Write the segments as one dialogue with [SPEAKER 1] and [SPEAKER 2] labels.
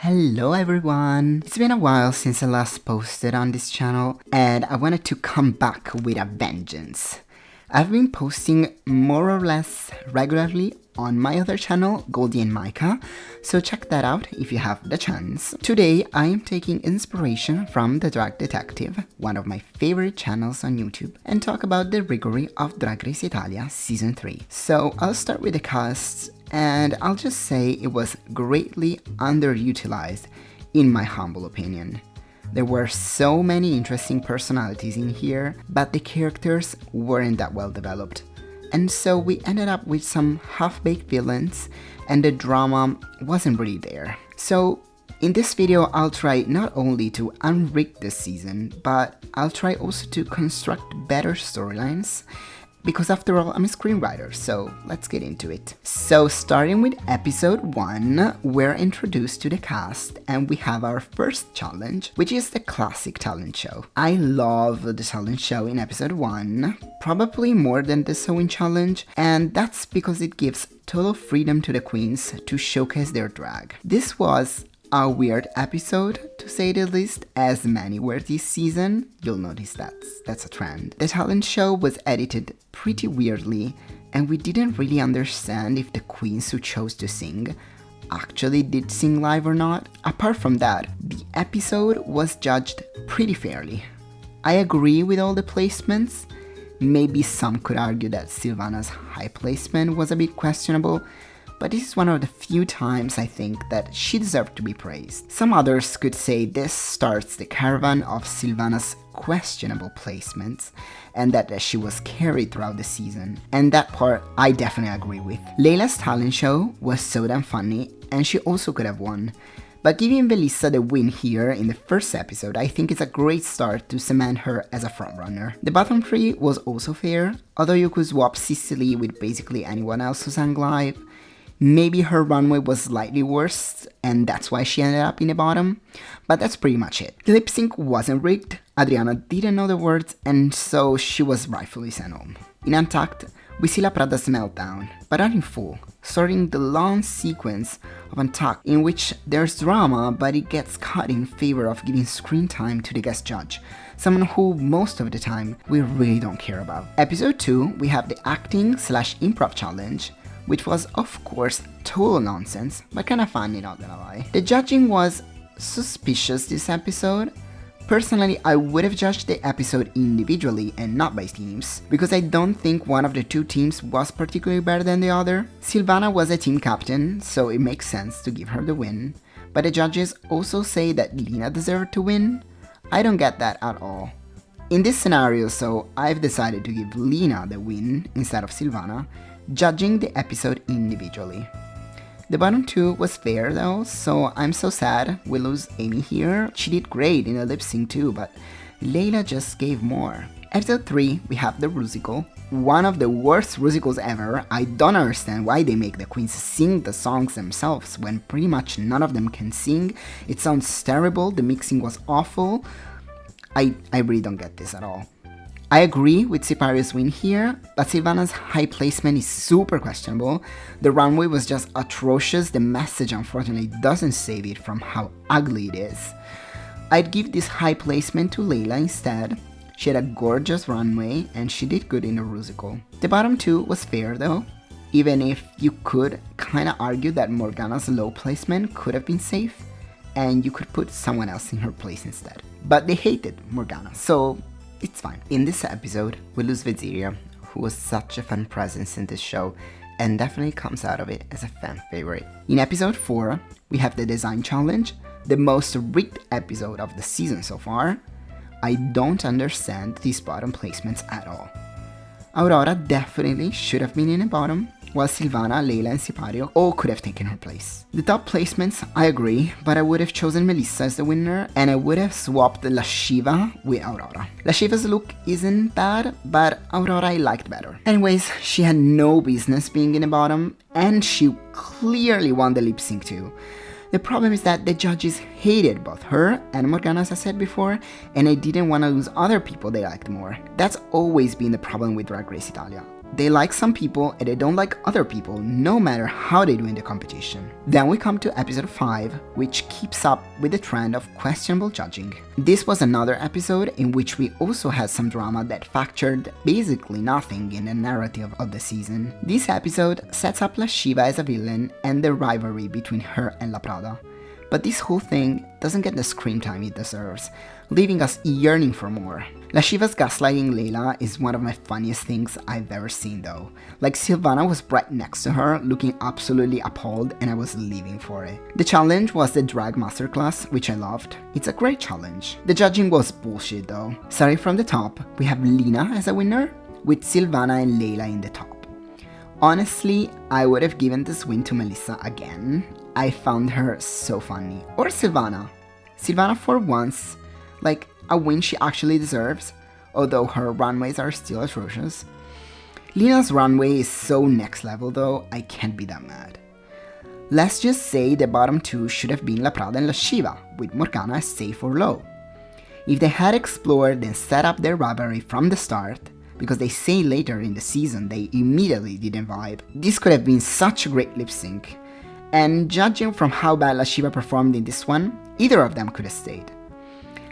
[SPEAKER 1] Hello everyone! It's been a while since I last posted on this channel and I wanted to come back with a vengeance. I've been posting more or less regularly on my other channel, Goldie and Mycah, so check that out if you have the chance. Today I am taking inspiration from the Drag Detective, one of my favorite channels on YouTube, and talk about the Riggory of Drag Race Italia Season 3. So I'll start with the cast, and I'll just say it was greatly underutilized in my humble opinion. There were so many interesting personalities in here, but the characters weren't that well developed. And so we ended up with some half-baked villains and the drama wasn't really there. So in this video I'll try not only to unrig this season, but I'll try also to construct better storylines, because after all, I'm a screenwriter, so let's get into it. So starting with episode 1, we're introduced to the cast and we have our first challenge, which is the classic talent show. I love the talent show in episode 1, probably more than the sewing challenge, and that's because it gives total freedom to the queens to showcase their drag. This was a weird episode, to say the least, as many were this season. You'll notice that's a trend. The talent show was edited pretty weirdly, and we didn't really understand if the queens who chose to sing actually did sing live or not. Apart from that, the episode was judged pretty fairly. I agree with all the placements. Maybe some could argue that Silvana's high placement was a bit questionable, but this is one of the few times I think that she deserved to be praised. Some others could say this starts the caravan of Silvana's questionable placements and that she was carried throughout the season. And that part I definitely agree with. Layla's talent show was so damn funny and she also could have won. But giving Melissa the win here in the first episode I think is a great start to cement her as a frontrunner. The bottom 3 was also fair, although you could swap Sicily with basically anyone else who sang live. Maybe her runway was slightly worse, and that's why she ended up in the bottom, but that's pretty much it. The lip sync wasn't rigged, Adriana didn't know the words, and so she was rightfully sent home. In Untucked, we see La Prada's meltdown, but not in full, starting the long sequence of Untucked in which there's drama, but it gets cut in favor of giving screen time to the guest judge, someone who most of the time we really don't care about. Episode 2, we have the acting/improv challenge, which was of course total nonsense, but kinda funny, not gonna lie. The judging was suspicious this episode. Personally, I would have judged the episode individually and not by teams, because I don't think one of the two teams was particularly better than the other. Silvana was a team captain, so it makes sense to give her the win, but the judges also say that Lina deserved to win. I don't get that at all. In this scenario, so I've decided to give Lina the win instead of Silvana, judging the episode individually. The bottom 2 was fair though, so I'm so sad we lose Amy here. She did great in the lip sync too, but Layla just gave more. Episode 3, we have the Rusical. One of the worst Rusicals ever. I don't understand why they make the queens sing the songs themselves when pretty much none of them can sing. It sounds terrible, the mixing was awful. I really don't get this at all. I agree with Sipari's win here, but Silvana's high placement is super questionable. The runway was just atrocious, the message unfortunately doesn't save it from how ugly it is. I'd give this high placement to Layla instead. She had a gorgeous runway and she did good in the Rusical. The bottom 2 was fair though, even if you could kinda argue that Morgana's low placement could have been safe and you could put someone else in her place instead. But they hated Morgana, so it's fine. In this episode, we lose Viziria, who was such a fun presence in this show and definitely comes out of it as a fan favorite. In episode 4, we have the design challenge, the most rigged episode of the season so far. I don't understand these bottom placements at all. Aurora definitely should have been in the bottom, while Silvana, Layla and Sipario all could have taken her place. The top placements, I agree, but I would have chosen Melissa as the winner and I would have swapped Lashiva with Aurora. Lashiva's look isn't bad, but Aurora I liked better. Anyways, she had no business being in the bottom and she clearly won the lip sync too. The problem is that the judges hated both her and Morgana, as I said before, and I didn't want to lose other people they liked more. That's always been the problem with Drag Race Italia. They like some people and they don't like other people, no matter how they do in the competition. Then we come to episode 5, which keeps up with the trend of questionable judging. This was another episode in which we also had some drama that factored basically nothing in the narrative of the season. This episode sets up La Shiva as a villain and the rivalry between her and La Prada. But this whole thing doesn't get the screen time it deserves, leaving us yearning for more. La Shiva's gaslighting Layla is one of my funniest things I've ever seen though. Like Silvana was right next to her, looking absolutely appalled, and I was living for it. The challenge was the drag masterclass, which I loved. It's a great challenge. The judging was bullshit though. Starting from the top, we have Lina as a winner, with Silvana and Layla in the top. Honestly, I would have given this win to Melissa again. I found her so funny. Or Silvana. Silvana for once, like a win she actually deserves, although her runways are still atrocious. Lina's runway is so next level though, I can't be that mad. Let's just say the bottom two should have been La Prada and La Shiva, with Morgana safe or low. If they had explored and set up their rivalry from the start, because they say later in the season they immediately didn't vibe, this could have been such a great lip sync. And judging from how bad La Shiva performed in this one, either of them could have stayed.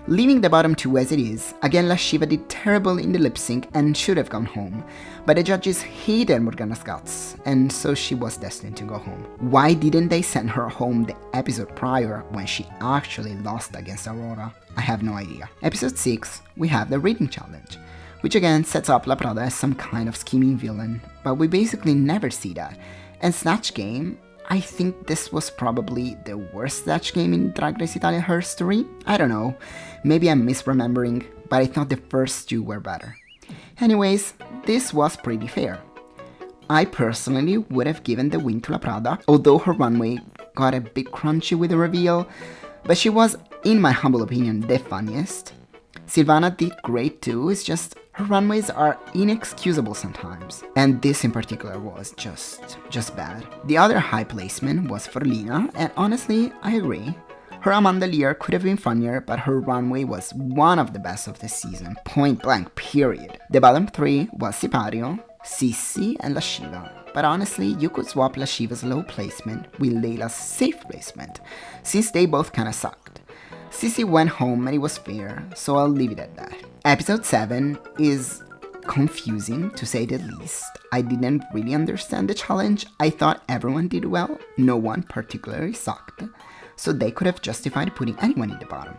[SPEAKER 1] Leaving the bottom two as it is, again La Shiva did terrible in the lip sync and should have gone home, but the judges hated Morgana's guts, and so she was destined to go home. Why didn't they send her home the episode prior when she actually lost against Aurora? I have no idea. Episode 6, we have the reading challenge, which again sets up La Prada as some kind of scheming villain, but we basically never see that. And Snatch Game, I think this was probably the worst Snatch Game in Drag Race Italia history. I don't know, maybe I'm misremembering, but I thought the first two were better. Anyways, this was pretty fair. I personally would have given the win to La Prada, although her runway got a bit crunchy with the reveal, but she was, in my humble opinion, the funniest. Silvana did great too, it's just her runways are inexcusable sometimes, and this in particular was just bad. The other high placement was for Lina, and honestly, I agree. Her Amanda Lear could have been funnier, but her runway was one of the best of the season, point blank, period. The bottom three was Sipario, Sissi, and La Shiva. But honestly, you could swap La Shiva's low placement with Layla's safe placement, since they both kinda sucked. Sissi went home and it was fair, so I'll leave it at that. Episode 7 is confusing to say the least. I didn't really understand the challenge. I thought everyone did well, no one particularly sucked, so they could have justified putting anyone in the bottom.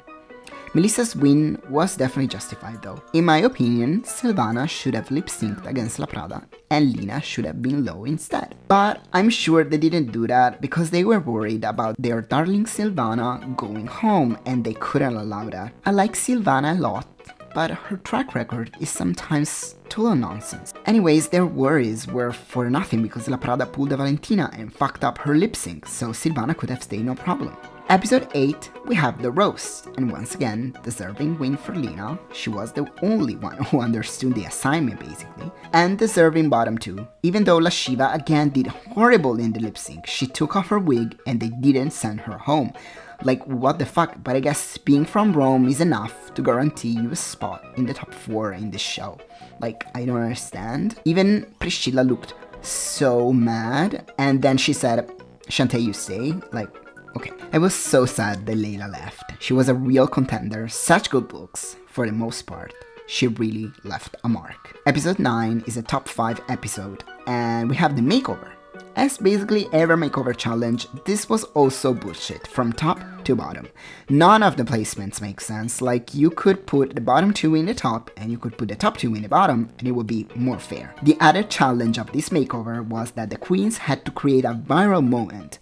[SPEAKER 1] Melissa's win was definitely justified though. In my opinion, Silvana should have lip-synced against La Prada and Lina should have been low instead. But I'm sure they didn't do that because they were worried about their darling Silvana going home and they couldn't allow that. I like Silvana a lot, but her track record is sometimes total nonsense. Anyways, their worries were for nothing because La Prada pulled a Valentina and fucked up her lip sync, so Silvana could have stayed no problem. Episode 8, we have the roast, and once again, deserving win for Lina. She was the only one who understood the assignment basically, and deserving bottom 2. Even though La Shiva again did horrible in the lip sync, she took off her wig and they didn't send her home. Like, what the fuck, but I guess being from Rome is enough to guarantee you a spot in the top 4 in this show. Like, I don't understand. Even Priscilla looked so mad, and then she said, Shantae, you stay? Like, okay. I was so sad that Layla left. She was a real contender, such good looks, for the most part. She really left a mark. Episode 9 is a top 5 episode, and we have the makeover. As basically every makeover challenge, this was also bullshit from top to bottom. None of the placements make sense, like you could put the bottom 2 in the top and you could put the top 2 in the bottom and it would be more fair. The other challenge of this makeover was that the queens had to create a viral moment,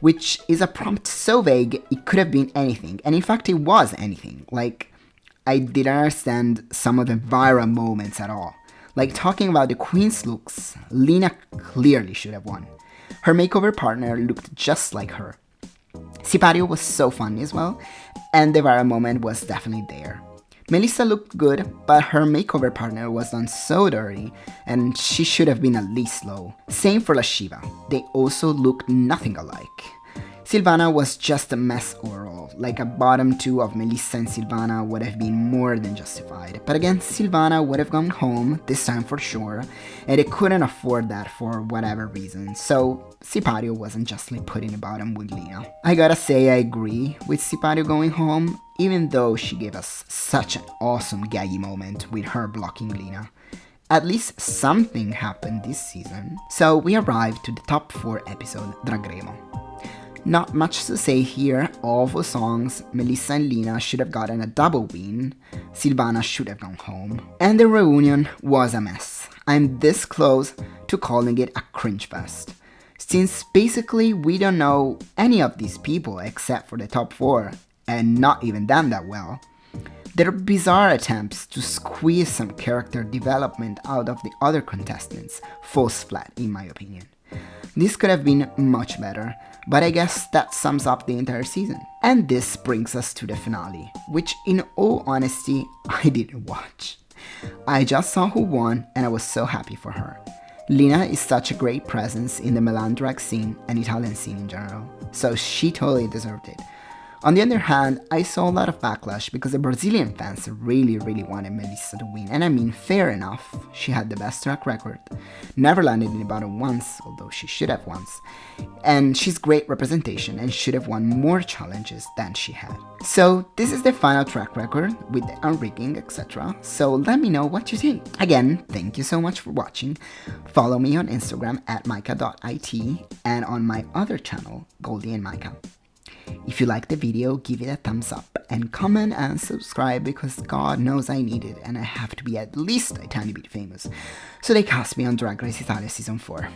[SPEAKER 1] which is a prompt so vague it could have been anything, and in fact it was anything. Like, I didn't understand some of the viral moments at all. Like, talking about the queen's looks, Lina clearly should have won. Her makeover partner looked just like her. Sipario was so funny as well, and the viral moment was definitely there. Melissa looked good, but her makeover partner was done so dirty, and she should have been at least low. Same for La Shiva, they also looked nothing alike. Silvana was just a mess overall, like a bottom 2 of Melissa and Silvana would have been more than justified. But again, Silvana would have gone home, this time for sure, and they couldn't afford that for whatever reason, so Sipario wasn't justly put in the bottom with Lina. I gotta say I agree with Sipario going home, even though she gave us such an awesome gaggy moment with her blocking Lina. At least something happened this season. So we arrived to the top 4 episode, Dragremo. Not much to say here, awful songs, Melissa and Lina should have gotten a double win, Silvana should have gone home. And the reunion was a mess. I'm this close to calling it a cringe fest, since basically we don't know any of these people except for the top 4, and not even them that well. There are bizarre attempts to squeeze some character development out of the other contestants falls flat in my opinion. This could have been much better, but I guess that sums up the entire season. And this brings us to the finale, which in all honesty, I didn't watch. I just saw who won and I was so happy for her. Lina is such a great presence in the Milan drag scene and Italian scene in general, so she totally deserved it. On the other hand, I saw a lot of backlash because the Brazilian fans really wanted Melissa to win, and I mean, fair enough, she had the best track record, never landed in the bottom once, although she should have once, and she's great representation and should have won more challenges than she had. So this is the final track record with the unrigging, etc. So let me know what you think. Again, thank you so much for watching. Follow me on Instagram at mycah.it and on my other channel, Goldie and Mycah. If you like the video, give it a thumbs up and comment and subscribe because God knows I need it and I have to be at least a tiny bit famous so they cast me on Drag Race Italia Season 4.